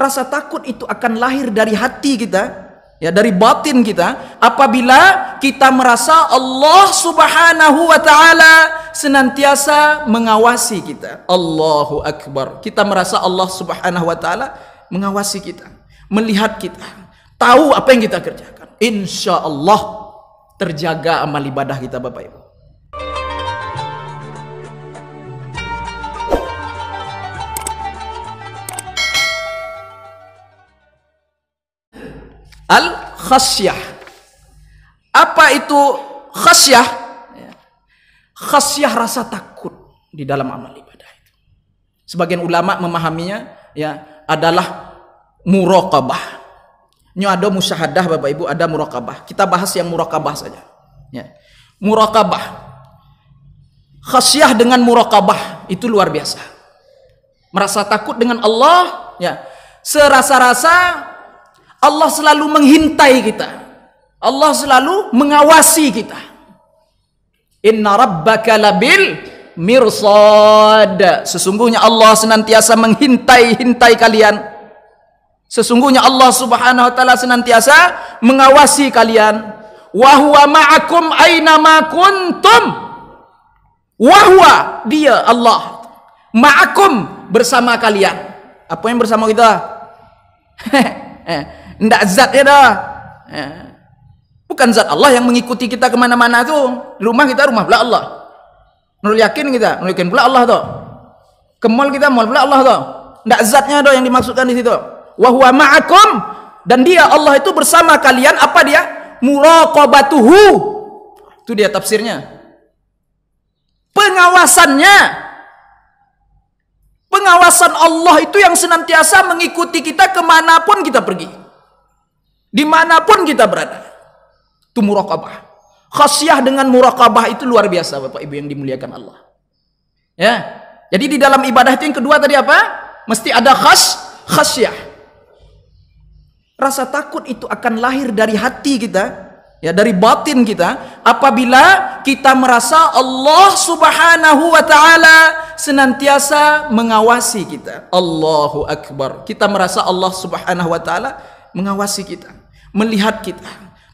Rasa takut itu akan lahir dari hati kita, ya, dari batin kita, apabila kita merasa Allah Subhanahu wa taala senantiasa mengawasi kita. Allahu Akbar. Kita merasa Allah Subhanahu wa taala mengawasi kita, melihat kita, tahu apa yang kita kerjakan. Insya Allah terjaga amal ibadah kita, Bapak Ibu. Al-khasyah. Apa itu khasyah? Khasyah rasa takut di dalam amal ibadah itu. Sebagian ulama memahaminya ya adalah muraqabah. Ini ada musyahadah, Bapak Ibu, ada muraqabah. Kita bahas yang muraqabah saja. Ya. Muraqabah. Khasyah dengan muraqabah itu luar biasa. Merasa takut dengan Allah, ya. Serasa-rasa Allah selalu mengintai kita. Allah selalu mengawasi kita. Inna rabbaka labil mirsad. Sesungguhnya Allah senantiasa mengintai kalian. Sesungguhnya Allah Subhanahu wa taala senantiasa mengawasi kalian. Wa huwa ma'akum aina ma kuntum. Wa huwa, dia Allah, ma'akum, bersama kalian. Apa yang bersama kita? Ndak zatnya dah. Bukan zat Allah yang mengikuti kita kemana-mana tuh. Rumah kita rumah pula Allah. Nurul yakin kita, nurul yakin pula Allah tuh. Ke mall kita mall pula Allah tuh. Ndak zatnya dah yang dimaksudkan di situ. Wa huwa ma'akum, dan dia Allah itu bersama kalian. Apa dia? Muraqabatuhu. Itu dia tafsirnya. Pengawasannya. Pengawasan Allah itu yang senantiasa mengikuti kita kemanapun kita pergi. Dimanapun kita berada. Itu muraqabah. Khasyah dengan muraqabah itu luar biasa, Bapak Ibu yang dimuliakan Allah. Ya. Jadi di dalam ibadah itu yang kedua tadi apa? Mesti ada khasyah. Rasa takut itu akan lahir dari hati kita, ya, dari batin kita, apabila kita merasa Allah Subhanahu wa taala senantiasa mengawasi kita. Allahu Akbar. Kita merasa Allah Subhanahu wa taala mengawasi kita, melihat kita,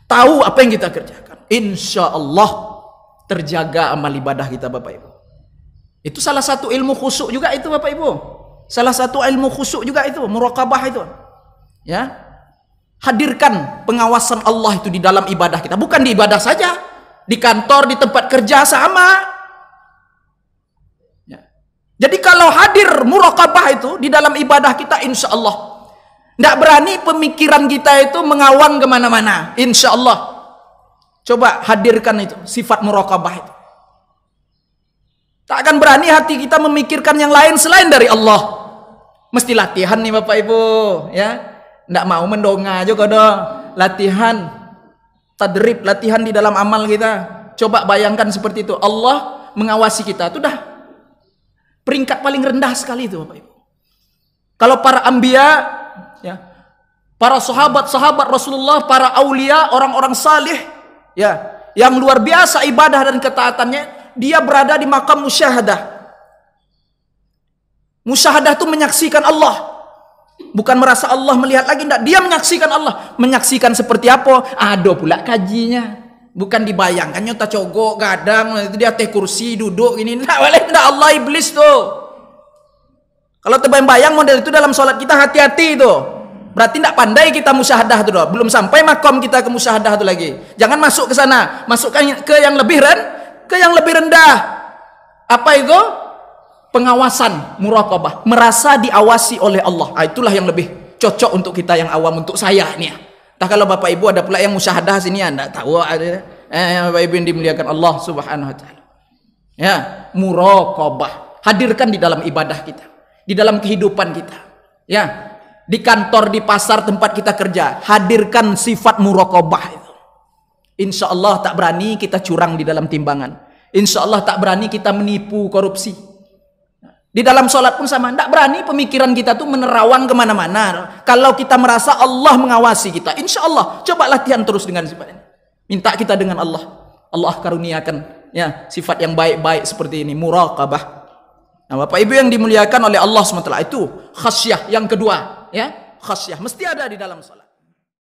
tahu apa yang kita kerjakan. Insya Allah terjaga amal ibadah kita, Bapak Ibu. Itu salah satu ilmu khusyuk juga itu, Bapak Ibu. Salah satu ilmu khusyuk juga itu, muraqabah itu. Ya, hadirkan pengawasan Allah itu di dalam ibadah kita. Bukan di ibadah saja, di kantor, di tempat kerja sama. Ya. Jadi kalau hadir muraqabah itu di dalam ibadah kita, insya Allah tidak berani pemikiran kita itu mengawang kemana-mana. Insya Allah. Coba hadirkan itu, sifat muraqabah itu. Tak akan berani hati kita memikirkan yang lain selain dari Allah. Mesti latihan nih Bapak Ibu. Ya, tidak mau mendongak juga dong. Latihan, tadrib, latihan di dalam amal kita. Coba bayangkan seperti itu. Allah mengawasi kita. Itu dah peringkat paling rendah sekali itu, Bapak Ibu. Kalau para anbiya, ya, para sahabat-sahabat Rasulullah, para aulia, orang-orang salih, ya, yang luar biasa ibadah dan ketaatannya, dia berada di makam musyahadah. Musyahadah itu menyaksikan Allah, bukan merasa Allah melihat lagi, enggak. Dia menyaksikan Allah. Menyaksikan seperti apa? Ada pula kajinya. Bukan dibayangkan nyata cogok gadang itu dia teh kursi duduk ini. Enggak boleh, enggak. Allah iblis tuh. Kalau terbayang model itu dalam sholat kita, hati-hati itu. Berarti tidak pandai kita musyahadah itu, belum sampai makom kita ke musyahadah itu lagi. Jangan masuk ke sana, masukkan ke yang lebih rendah. Apa itu? Pengawasan, muraqabah, merasa diawasi oleh Allah. Itulah yang lebih cocok untuk kita yang awam, untuk saya ini. Tak kalau Bapak Ibu ada pula yang musyahadah sini, Anda tahu ada. Bapak Ibu yang dimuliakan Allah Subhanahu wa taala. Ya, muraqabah, hadirkan di dalam ibadah kita, di dalam kehidupan kita. Ya. Di kantor, di pasar, tempat kita kerja, hadirkan sifat muraqabah itu. Insya Allah tak berani kita curang di dalam timbangan. Insya Allah tak berani kita menipu, korupsi. Di dalam sholat pun sama, tak berani pemikiran kita tuh menerawang kemana-mana. Kalau kita merasa Allah mengawasi kita, insya Allah coba latihan terus dengan sifat ini. Minta kita dengan Allah. Allah karuniakan ya sifat yang baik-baik seperti ini, muraqabah. Nah, Bapak Ibu yang dimuliakan oleh Allah SWT, itu khasyah yang kedua, ya. khasyah mesti ada di dalam salat.